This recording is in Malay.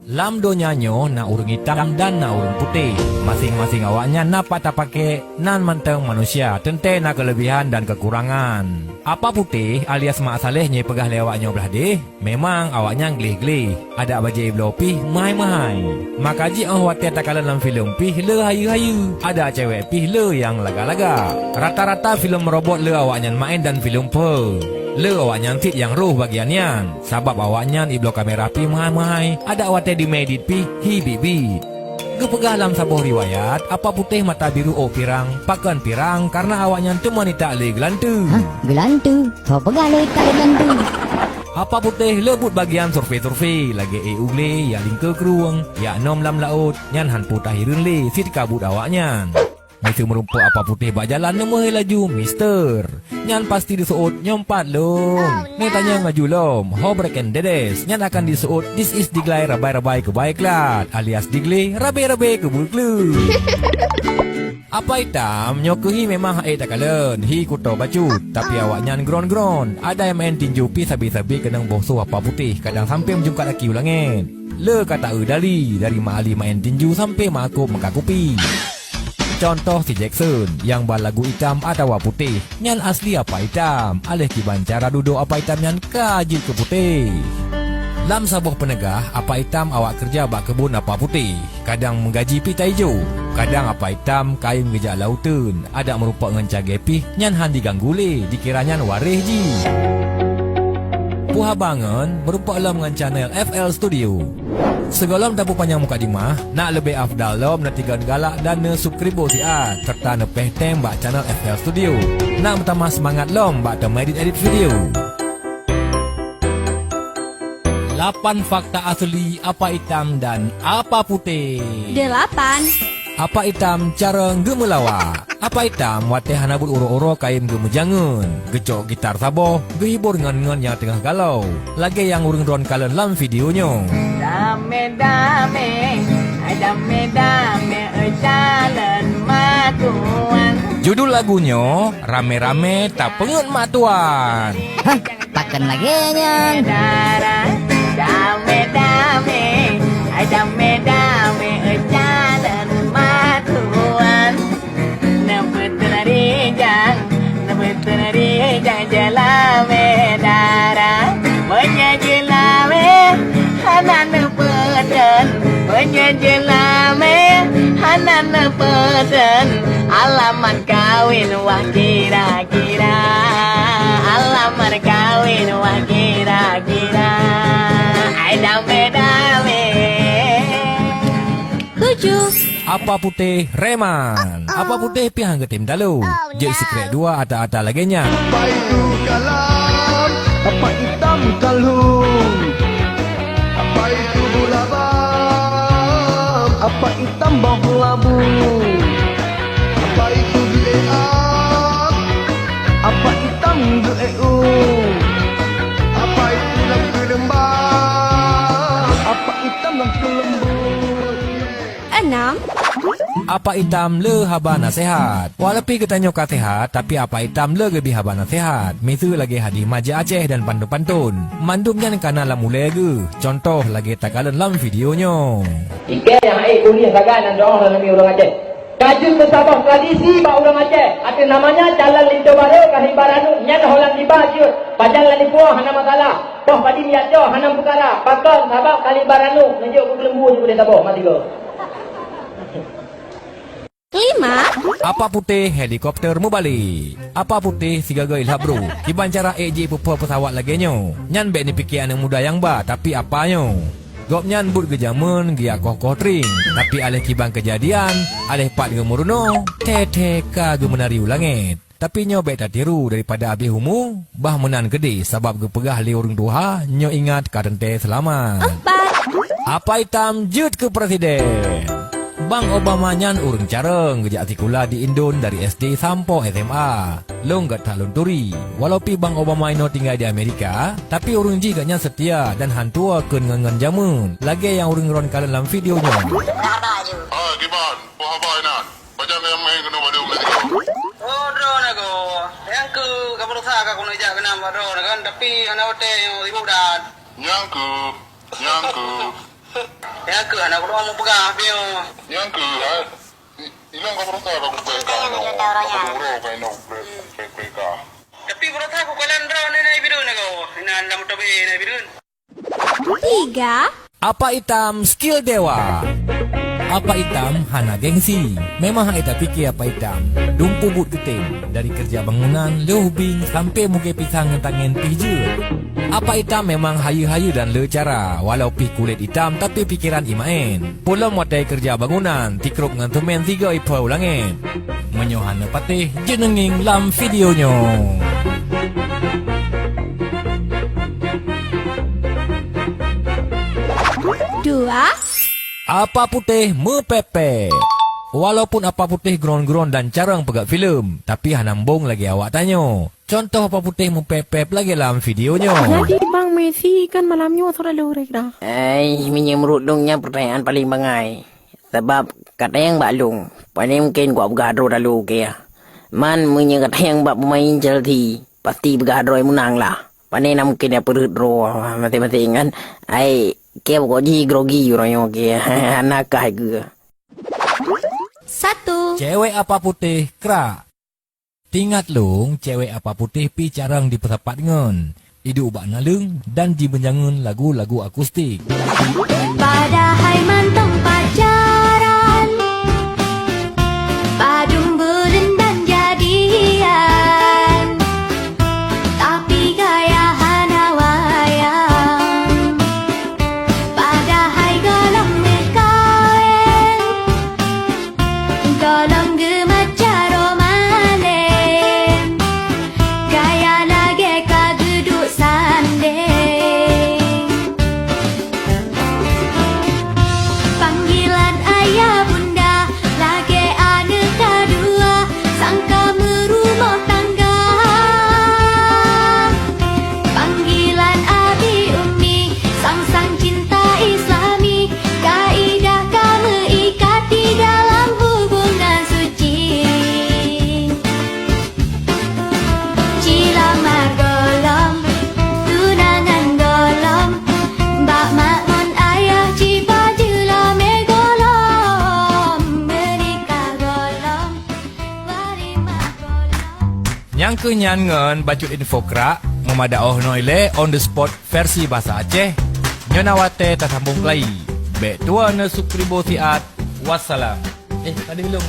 Lam donyanyo na urang hitam dan na urang putih. Masing-masing awaknya nak patah pakai nan manteng manusia. Tentu nak kelebihan dan kekurangan. Apa putih alias mak salehnya pegah lewaknya belah deh. Memang awaknya gelih-gelih. Ada bajai belah pih mahai-mahai. Makaji watir tak kalah dalam filem pih le hayu-hayu. Ada cewek pih le yang laga-laga. Rata-rata filem robot le awaknya main dan filem pe. Le awaknya tit yang roh bagiannya. Sabab awaknya iblo kamera pi mahai-mahai. Ada awak di medit pi hi bibit. Gepegah dalam sabuh riwayat, apa putih mata biru pirang, pakan pirang karena awaknya tu wanita le gelantu. Hah, gelantu? Kau pegah le tak gelantu? Apa putih lebut bagian survei-survei lagi ugle ya lingke keruang, ya nom lam laut, nyan han putah hirun le sit kabut awaknya. Mesti merumpuk apa putih berjalan nemui laju mister. Nyan pasti disuut nyompat lom. Ni tanya ngaju lom. Ho breken dedes. Nyan akan disuut this is diglai rabai-rabai kebaiklat alias diglai rabai-rabai kebulklu. Apa hitam nyokuhi memang hai tak kalen. Hi kuto bacut. Tapi awak nyan gron-gron. Ada yang main tinju pi sabi-sabi kenang bosuh apa putih. Kadang sampai menjungkat laki ulangin. Le kata udali dari maali main tinju sampai mak aku makakupi. Contoh si Jackson yang berlagu hitam atau putih. Nyan asli apa hitam. Alih kiban cara duduk apa hitam nyan kaji ke putih. Dalam sabuh penegah, apa hitam awak kerja bak kebun apa putih. Kadang menggaji pita hijau. Kadang apa hitam kain ngejak lautan. Ada merupak ngencah gepih. Nyan han diganggu le. Dikira nyan warih ji. Puha bangun berupa dalam dengan channel FL Studio. Segala tapu panjang muka dimah, nak lebih afdal lom nak tiga galak dan ne subscribe siat serta ne pehtem bak channel FL Studio. Nak bertambah semangat lom bak tem edit video. 8 fakta asli apa hitam dan apa putih. 8. Apa hitam cara gemelawa. Apa hitam watih hanabut uro-uro kain gemejangan. Gecok gitar saboh, gehibur ngan-ngan yang tengah galau. Lagi yang urung ron kalen dalam videonya. Dame-dame, dame-dame, jalan matuan. Judul lagunya Rame-Rame Tak Pengen Matuan. Hah, pakan lagi nyan. Dame-dame, dame-dame, jalan matuan. Nebetul rijang jalan medara. Menyajelame hanan peden. Menyajelame hanan peden. Alamat kawin wah kira-kira. Alamat kawin wah kira-kira. Dame-dame. 7. Apa putih reman. Apa putih pihang ke tim dalu. Jadi secret 2 ata-ata laginya. Apa itu kalam, apa hitam kalung, apa itu bulabam, apa hitam bahu labu, apa itu gileak, apa hitam geeu, apa itu lampu lembab, apa hitam lampu lembut. 6. Apa hitam le haba nasihat. Walaupun kita nyoka sehat, tapi apa hitam le lebih haba nasihat. Misu lagi hadi maja Aceh dan pantun-pantun. Mandumnya kana la mulai ge. Contoh lagi takalan dalam videonya. Ike yang kuliah sagan dan doang dalam orang Aceh. Kajun bersabah tradisi ba orang Aceh. Ada namanya jalan lindo baru kahli baranu nyan holang di baju. Pajal lani puah hana masalah. Poh padi niat jo hana perkara. Pakon sabab kali baranu ngejuk ke lembu je boleh sabah mati go. 5. Apa putih helikopter mu balik. Apa putih sigaga ilhab bro. Kiban cara AJ pupa pesawat laginya. Nyan bek ni pikiran yang muda yang ba. Tapi apanya? Gop nyan but gejaman gia koh-koh tring. Tapi alih kiban kejadian. Alih pat gemuruno. Teka gemenari ulangit. Tapi nyo bek tak tiru daripada abih humu. Bah menan gede sebab gepegah li urung duha. Nyo ingat kadente selamat. 4. Apa hitam jut ke presiden. Bang Obama nyan urung careng gejak tikula di Indon dari SD sampai SMA. Long gat talon turi. Walaupun Bang Obama ino tinggal di Amerika, tapi urung ji gaknya setia dan hantua ke ngengen jamun. Lagi yang urung ron kalian dalam videonya. Ah, Giban, apa inan? Pajang yang main kena pada Amerika. Oh, drone aku. Yang ke kamu rusak aku nak jak kena drone kan, tapi anak hotel yang ibu dah. Nyangku. Yang ke anak aku mau pegang dia. Yang ke ilang ka bro ta ka ku peka no. Ka bro ka no peka. Tapi berat aku kalian draw ni biru na kau. Ina lam tobe ni biru. 3. Apa Itam skill dewa? Apa Itam hana gengsi? Memang hang ita fikir apa Itam. Dumpu but keting dari kerja bangunan, lehubing sampai muka pisang ngentangin pijut. Apa Itam memang hayu-hayu dan lecara. Walau pi kulit hitam tapi pikiran imain. Pulau muatai kerja bangunan, tikruk ngantumen 3 ipau langit. Menyohana patih jenenging lam videonyo. Dua. Apa Puteh mepepek. Walaupun Apa Puteh geron-geron dan carang pegak filem, tapi hanambung lagi awak tanya. Contoh Apa Puteh mepepek lagi dalam videonya. Jadi Bang Messi kan malamnya sudah lurek dah. Menyemrudungnya pertanyaan paling bangai. Sebab kata yang balung, paling mungkin gua bergaduh lalu ke. Man kata yang bak pemain Chelsea, pasti bergaduh menang lah. Paling nak mungkin dia perut draw mati-mati kan. Kaya pokoknya grogi orang yang anak kah ke. 1. Cewek Apa Puteh kerak. Tingat long, cewek Apa Puteh pi carang di pesapat ngen. Idu ubak nalung dan dibenjangan lagu-lagu akustik. Padahal mantong pacaran, padung bulan dan jadian, tapi gaya hana wayang. Padahal golong mekawin, golong gemaca romanen, gaya lagi ka duduk sanding. Panggilan ayah bunda lagi ada kedua, sangka merumah tangga. Panggilan abi umi, sang-sang cinta islami, kaidah kamu ikati dalam hubungan suci. Cilamar golong, tunangan golong, bak makmun ayah cipa jelame golong, menikah golong, warimah golong. Yang kenyan ngen bajut info kerak, memadaoh noile on the spot versi bahasa Aceh. Nyonawate tak sambung kelai. Bek tua ne sukribo siat. Wassalam. Tadi belum.